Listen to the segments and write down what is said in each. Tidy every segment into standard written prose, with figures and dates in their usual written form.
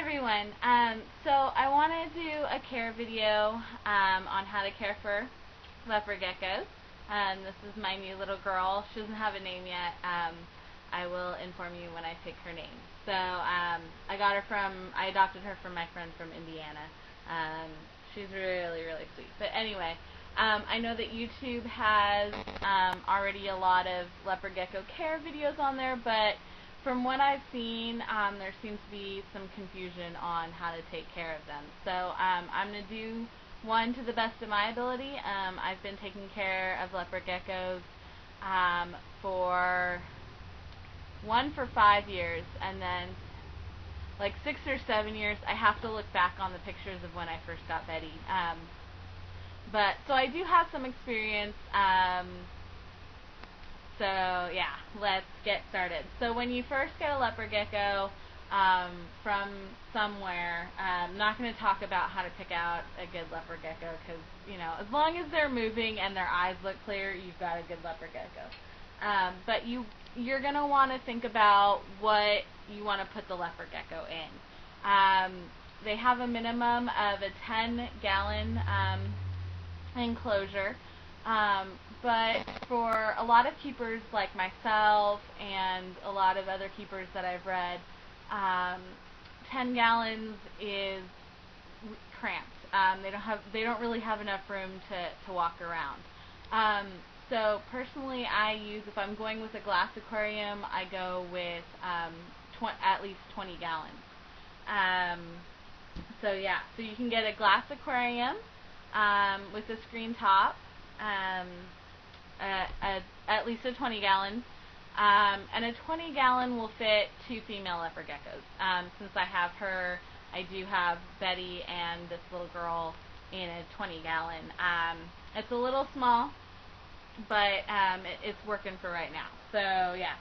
everyone. So I want to do a care video on how to care for leopard geckos. This is my new little girl. She doesn't have a name yet. I will inform you when I pick her name. So I adopted her from my friend from Indiana. She's really, really sweet. But anyway, I know that YouTube has already a lot of leopard gecko care videos on there, but from what I've seen, there seems to be some confusion on how to take care of them. So I'm going to do one to the best of my ability. I've been taking care of leopard geckos for 5 years, and then like 6 or 7 years. I have to look back on the pictures of when I first got Betty. So I do have some experience. So yeah, let's get started. So when you first get a leopard gecko from somewhere, I'm not going to talk about how to pick out a good leopard gecko because, you know, as long as they're moving and their eyes look clear, you've got a good leopard gecko. But you're going to want to think about what you want to put the leopard gecko in. They have a minimum of a 10-gallon enclosure. But for a lot of keepers like myself and a lot of other keepers that I've read, 10 gallons is cramped. They don't really have enough room to walk around. So personally, if I'm going with a glass aquarium, I go with at least 20 gallons. So yeah, so you can get a glass aquarium with a screen top. At least a 20-gallon, and a 20-gallon will fit 2 female leopard geckos. Since I have her, I do have Betty and this little girl in a 20-gallon. It's a little small, but it's working for right now. So yeah.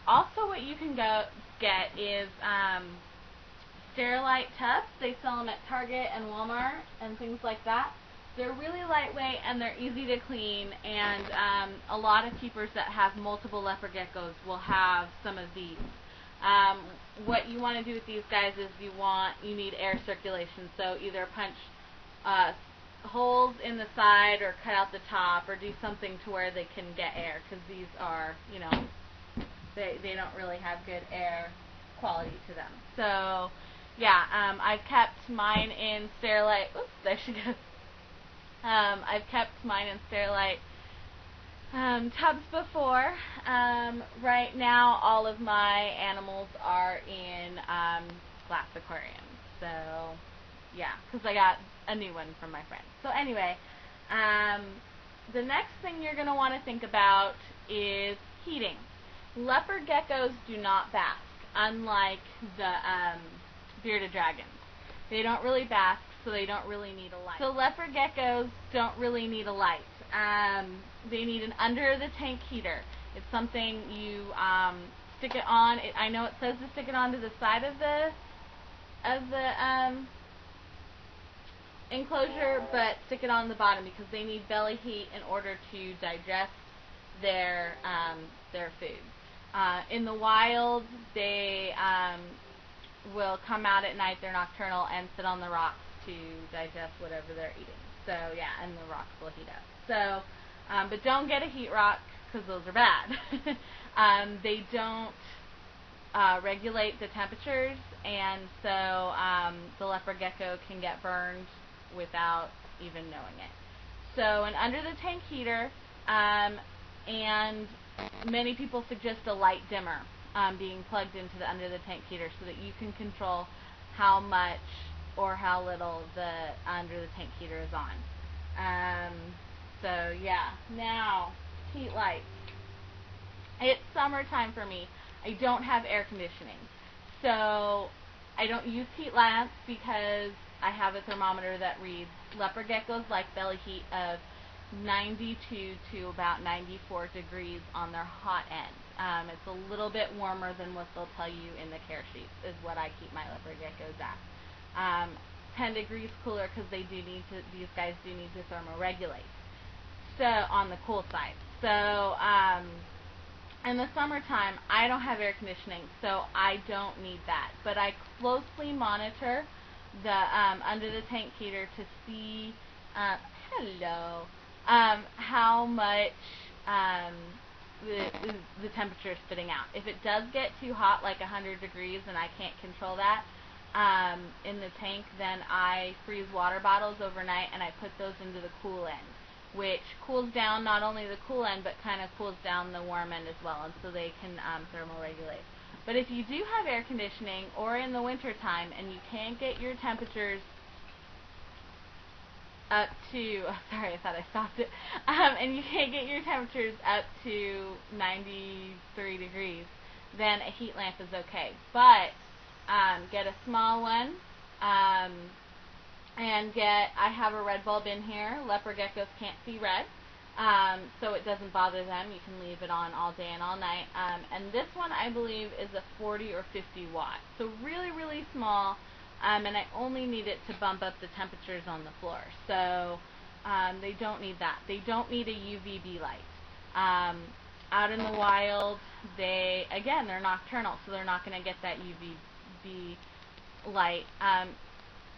Also, what you can get is Sterilite tubs. They sell them at Target and Walmart and things like that. They're really lightweight and they're easy to clean, and a lot of keepers that have multiple leopard geckos will have some of these. What you want to do with these guys is you need air circulation, so either punch holes in the side or cut out the top or do something to where they can get air, because these are, you know, they don't really have good air quality to them. So yeah, I've kept mine in Sterilite. Oops, there she goes. I've kept mine in Sterilite tubs before. Right now, all of my animals are in glass aquariums. So, yeah, because I got a new one from my friend. So anyway, the next thing you're going to want to think about is heating. Leopard geckos do not bask, unlike the bearded dragons. They don't really bask, so they don't really need a light. So leopard geckos don't really need a light. They need an under-the-tank heater. It's something you stick it on. I know it says to stick it onto the side of the enclosure, but stick it on the bottom because they need belly heat in order to digest their food. In the wild, they will come out at night. They're nocturnal and sit on the rocks to digest whatever they're eating. So yeah, and the rocks will heat up. So, but don't get a heat rock because those are bad. They don't regulate the temperatures, and so the leopard gecko can get burned without even knowing it. So an under the tank heater, and many people suggest a light dimmer being plugged into the under the tank heater so that you can control how much or how little the under the tank heater is on. So yeah, now heat lights. It's summertime for me. I don't have air conditioning, so I don't use heat lamps because I have a thermometer that reads leopard geckos like belly heat of 92 to about 94 degrees on their hot end. It's a little bit warmer than what they'll tell you in the care sheets is what I keep my leopard geckos at. 10 degrees cooler because these guys do need to thermoregulate. So on the cool side. So In the summertime, I don't have air conditioning, so I don't need that. But I closely monitor the under the tank heater to see how much the temperature is spitting out. If it does get too hot, like 100 degrees, and I can't control that in the tank, then I freeze water bottles overnight and I put those into the cool end, which cools down not only the cool end, but kind of cools down the warm end as well, and so they can thermoregulate. But if you do have air conditioning, or in the winter time, and you can't get your temperatures up to, oh, sorry, I thought I stopped it, and you can't get your temperatures up to 93 degrees, then a heat lamp is okay. But get a small one, and I have a red bulb in here. Leopard geckos can't see red, so it doesn't bother them. You can leave it on all day and all night. And this one, I believe, is a 40 or 50 watt, so really, really small, and I only need it to bump up the temperatures on the floor. So they don't need that. They don't need a UVB light. Out in the wild, they're nocturnal, so they're not going to get that UVB light.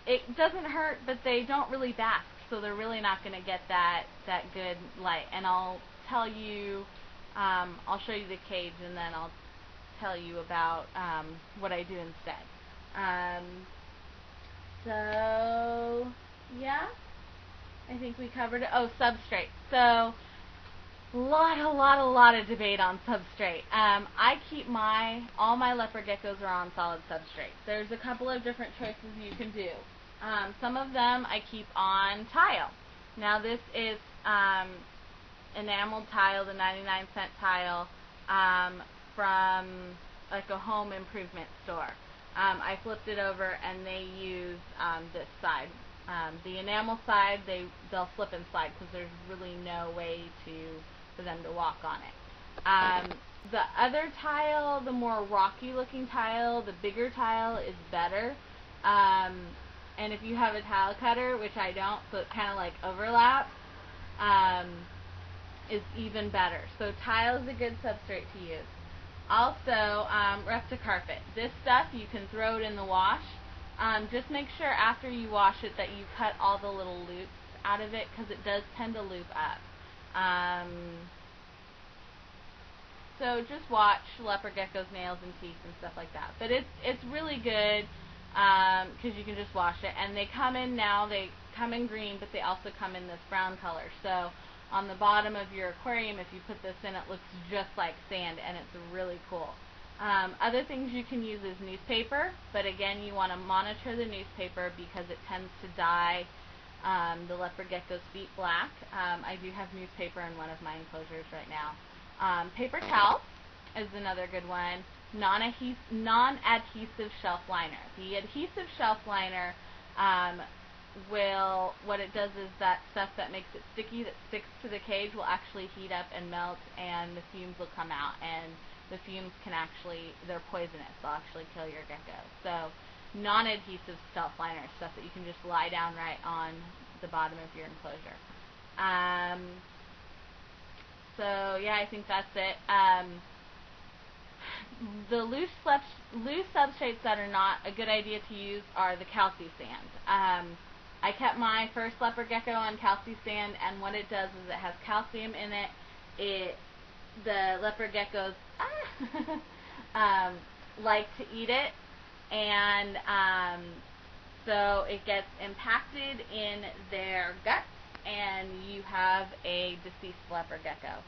It doesn't hurt, but they don't really bask, so they're really not going to get that good light. And I'll tell you, I'll show you the cage, and then I'll tell you about what I do instead. So yeah, I think we covered it. Oh, substrate. So a lot of debate on substrate. I keep all my leopard geckos are on solid substrate. There's a couple of different choices you can do. Some of them I keep on tile. Now this is enameled tile, the 99-cent tile from like a home improvement store. I flipped it over and they use this side. The enamel side, they'll slip and slide because there's really no way for them to walk on it. The other tile, the more rocky looking tile, the bigger tile is better. And if you have a tile cutter, which I don't, so it kind of like overlaps, is even better. So tile is a good substrate to use. Also, carpet. This stuff, you can throw it in the wash. Just make sure after you wash it that you cut all the little loops out of it, because it does tend to loop up. So just watch leopard geckos' nails and teeth and stuff like that. But it's really good because you can just wash it. And they come in green, but they also come in this brown color. So on the bottom of your aquarium, if you put this in, it looks just like sand, and it's really cool. Other things you can use is newspaper, but again, you want to monitor the newspaper because it tends to dye the leopard gecko's feet black. I do have newspaper in one of my enclosures right now. Paper towel is another good one. Non-adhesive shelf liner. The adhesive shelf liner what it does is that stuff that makes it sticky, that sticks to the cage, will actually heat up and melt, and the fumes will come out, and the fumes they're poisonous. They'll actually kill your gecko. So non-adhesive shelf liner, stuff that you can just lie down right on the bottom of your enclosure. So yeah, I think that's it. The loose substrates that are not a good idea to use are the calci sand. I kept my first leopard gecko on calci sand, and what it does is it has calcium in it. The leopard geckos like to eat it, and so it gets impacted in their guts, and you have a deceased leopard gecko.